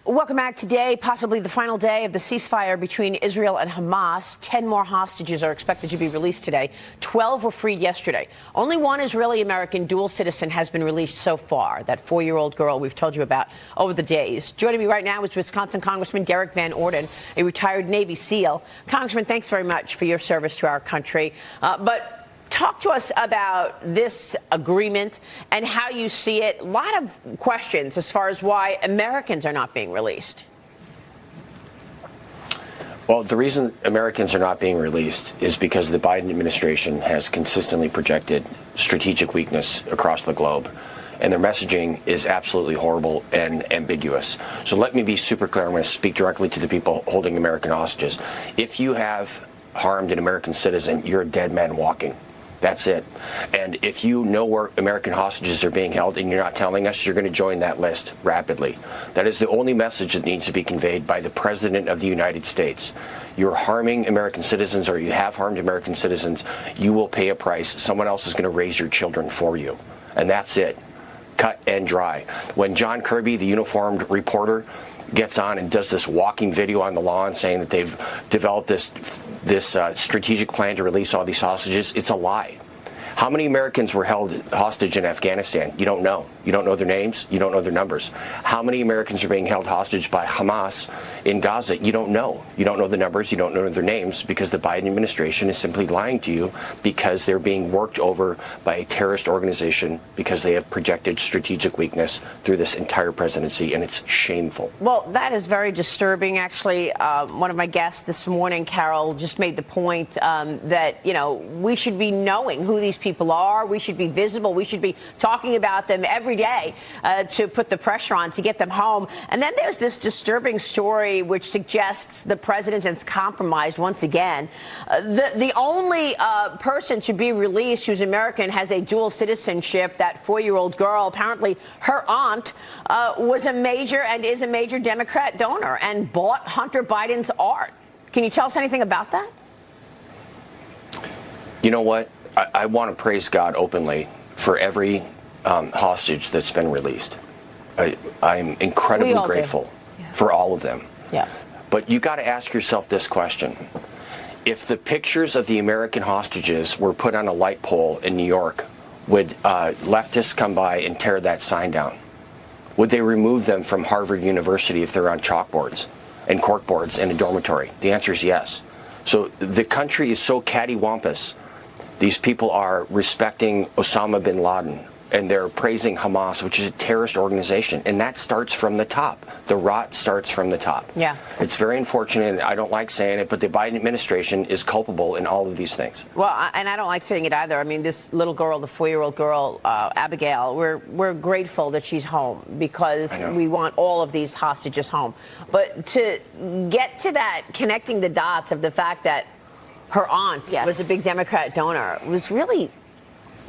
Welcome back. Today, possibly the final day of the ceasefire between Israel and Hamas. 10 more hostages are expected to be released today. 12 were freed yesterday. Only one Israeli-American dual citizen has been released so far, that 4-year-old girl we've told you about over the days. Joining me right now is Wisconsin Congressman Derrick Van Orden, a retired Navy SEAL. Congressman, thanks very much for your service to our country. But talk to us about this agreement and how you see it. A lot of questions as far as why Americans are not being released. Well, the reason Americans are not being released is because the Biden administration has consistently projected strategic weakness across the globe. And their messaging is absolutely horrible and ambiguous. So let me be super clear. I'm going to speak directly to the people holding American hostages. If you have harmed an American citizen, you're a dead man walking. That's it. And if you know where American hostages are being held and you're not telling us, you're going to join that list rapidly. That is the only message that needs to be conveyed by the President of the United States. You're harming American citizens, or you have harmed American citizens, you will pay a price. Someone else is going to raise your children for you. And that's it. Cut and dry. When John Kirby, the uniformed reporter, gets on and does this walking video on the lawn saying that they've developed this strategic plan to release all these hostages, it's a lie. How many Americans were held hostage in Afghanistan? You don't know. You don't know their names. You don't know their numbers. How many Americans are being held hostage by Hamas in Gaza? You don't know. You don't know the numbers. You don't know their names, because the Biden administration is simply lying to you, because they're being worked over by a terrorist organization, because they have projected strategic weakness through this entire presidency, and it's shameful. Well, that is very disturbing. Actually, one of my guests this morning, Carol, just made the point that, we should be knowing who these people are. We should be visible. We should be talking about them every day to put the pressure on to get them home. And then there's this disturbing story which suggests the president is compromised once again. The only person to be released who's American has a dual citizenship, that 4-year-old girl. Apparently her aunt was a major and is a major Democrat donor and bought Hunter Biden's art. Can you tell us anything about that? You know what? I want to praise God openly for every hostage that's been released. I'm incredibly grateful for all of them. Yeah. But you got to ask yourself this question. If the pictures of the American hostages were put on a light pole in New York, would leftists come by and tear that sign down? Would they remove them from Harvard University if they're on chalkboards and corkboards in a dormitory? The answer is yes. So the country is so cattywampus. These people are respecting Osama bin Laden, and they're praising Hamas, which is a terrorist organization. And that starts from the top. The rot starts from the top. Yeah. It's very unfortunate, and I don't like saying it, but the Biden administration is culpable in all of these things. Well, and I don't like saying it either. I mean, this little girl, the 4-year-old girl, Abigail, we're grateful that she's home, because we want all of these hostages home. But to get to that, connecting the dots of the fact that her aunt was a big Democrat donor was really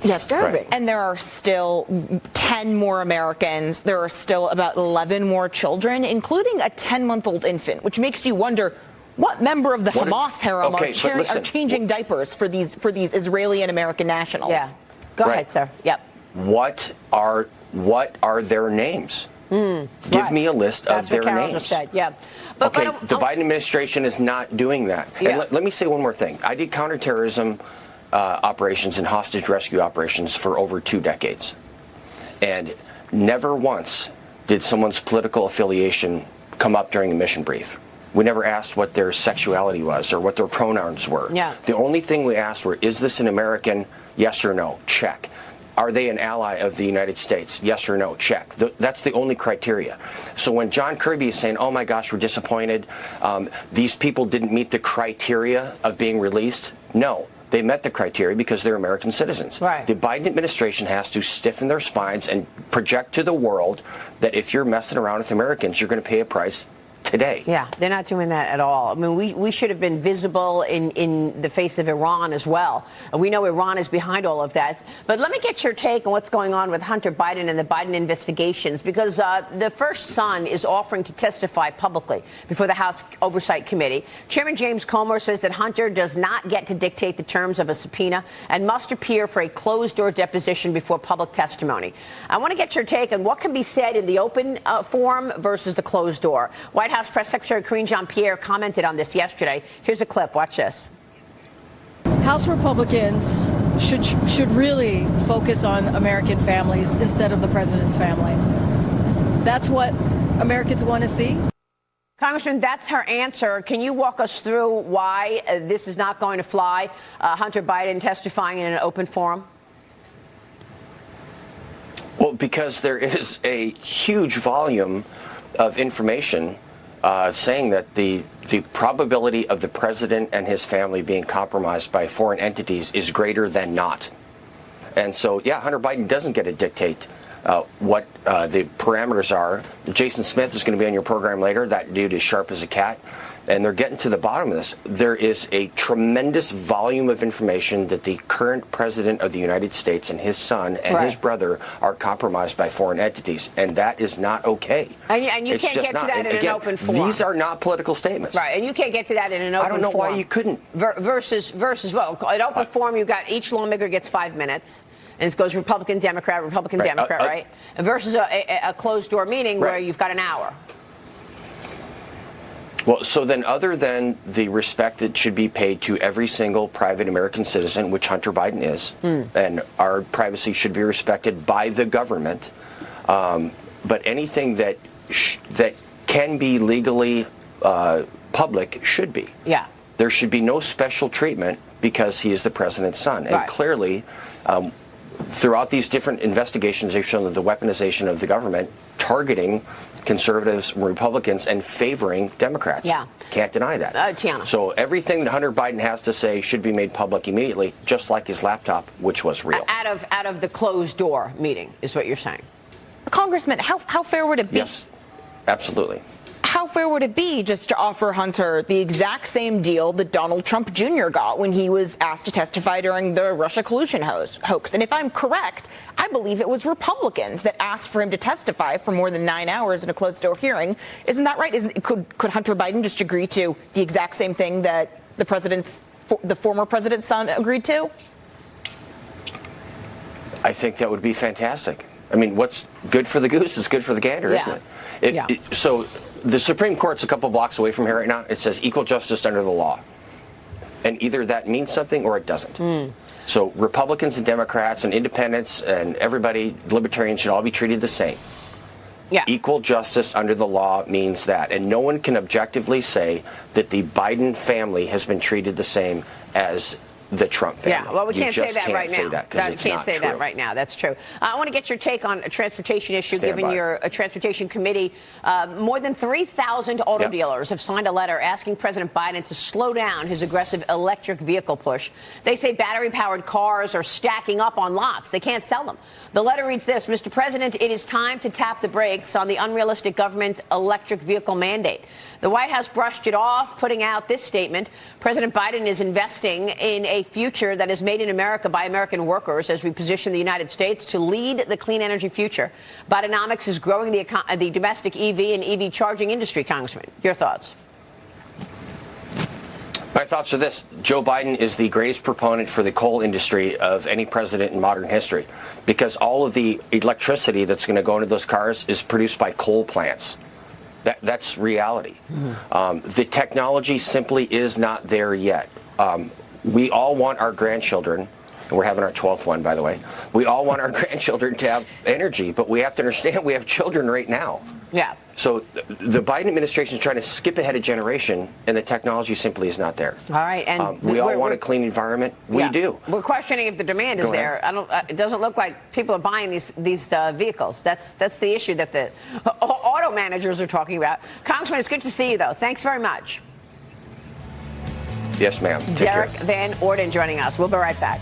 disturbing. Right. And there are still 10 more Americans. There are still about 11 more children, including a 10-month-old infant, which makes you wonder what member of the Hamas harem are changing diapers for these Israeli and American nationals. Yeah. Go ahead, sir. Yep. What are their names? Give me a list of their names. Just said. Yeah. But the Biden administration is not doing that. Yeah. And let me say one more thing. I did counterterrorism operations and hostage rescue operations for over 2 decades. And never once did someone's political affiliation come up during a mission brief. We never asked what their sexuality was or what their pronouns were. Yeah. The only thing we asked were, is this an American? Yes or no? Check. Are they an ally of the United States? Yes or no? Check. That's the only criteria. So when John Kirby is saying, oh my gosh, we're disappointed, these people didn't meet the criteria of being released, no. They met the criteria because they're American citizens. Right. The Biden administration has to stiffen their spines and project to the world that if you're messing around with Americans, you're going to pay a price today. Yeah, they're not doing that at all. I mean, we should have been visible in the face of Iran as well. We know Iran is behind all of that. But let me get your take on what's going on with Hunter Biden and the Biden investigations, because the first son is offering to testify publicly before the House Oversight Committee. Chairman James Comer says that Hunter does not get to dictate the terms of a subpoena and must appear for a closed-door deposition before public testimony. I want to get your take on what can be said in the open forum versus the closed door. White House Press Secretary Karine Jean-Pierre commented on this yesterday. Here's a clip. Watch this. House Republicans should really focus on American families instead of the president's family. That's what Americans want to see. Congressman, that's her answer. Can you walk us through why this is not going to fly, Hunter Biden testifying in an open forum? Well, because there is a huge volume of information saying that the probability of the president and his family being compromised by foreign entities is greater than not. And so, yeah, Hunter Biden doesn't get to dictate what the parameters are. Jason Smith is going to be on your program later. That dude is sharp as a cat. And they're getting to the bottom of this. There is a tremendous volume of information that the current president of the United States and his son and his brother are compromised by foreign entities. And that is not okay. And you can't get to that in an open forum. These are not political statements. Right. And you can't get to that in an open forum. I don't know why you couldn't. Versus, well, an open forum, you got each lawmaker gets 5 minutes. And it goes Republican, Democrat, Republican, Democrat, right? Versus a closed-door meeting where you've got an hour. Well, so then other than the respect that should be paid to every single private American citizen, which Hunter Biden is, and our privacy should be respected by the government, but anything that can be legally public should be. Yeah. There should be no special treatment because he is the president's son. And clearly, throughout these different investigations, they've shown that the weaponization of the government targeting conservatives and Republicans and favoring Democrats. Yeah. Can't deny that. Tiana. So everything that Hunter Biden has to say should be made public immediately, just like his laptop, which was real. Out of the closed door meeting is what you're saying. Congressman, how fair would it be? Yes, absolutely. How fair would it be just to offer Hunter the exact same deal that Donald Trump Jr. got when he was asked to testify during the Russia collusion hoax? And if I'm correct, I believe it was Republicans that asked for him to testify for more than 9 hours in a closed-door hearing. Isn't that right? Could Hunter Biden just agree to the exact same thing that the former president's son agreed to? I think that would be fantastic. I mean, what's good for the goose is good for the gander, isn't it? So the Supreme Court's a couple blocks away from here right now. It says equal justice under the law. And either that means something or it doesn't. So Republicans and Democrats and independents and everybody, libertarians, should all be treated the same. Yeah. Equal justice under the law means that. And no one can objectively say that the Biden family has been treated the same as the Trump family. Yeah, well, we can't say that right now. We can't say that right now. That's true. I want to get your take on a transportation issue, given you're a transportation committee. More than 3,000 auto dealers have signed a letter asking President Biden to slow down his aggressive electric vehicle push. They say battery-powered cars are stacking up on lots. They can't sell them. The letter reads this: Mr. President, it is time to tap the brakes on the unrealistic government electric vehicle mandate. The White House brushed it off, putting out this statement. President Biden is investing in a future that is made in America by American workers as we position the United States to lead the clean energy future. Bidenomics is growing the domestic EV and EV charging industry, Congressman. Your thoughts? My thoughts are this. Joe Biden is the greatest proponent for the coal industry of any president in modern history, because all of the electricity that's going to go into those cars is produced by coal plants. That's reality. The technology simply is not there yet. We all want our grandchildren, and we're having our 12th one, by the way. We all want our grandchildren to have energy, but we have to understand we have children right now. Yeah. So the Biden administration is trying to skip ahead a generation, and the technology simply is not there. All right, and we all want a clean environment. We do. We're questioning if the demand is there. It doesn't look like people are buying these vehicles. That's the issue that the auto managers are talking about. Congressman, it's good to see you, though. Thanks very much. Yes, ma'am. Derrick Van Orden joining us. We'll be right back.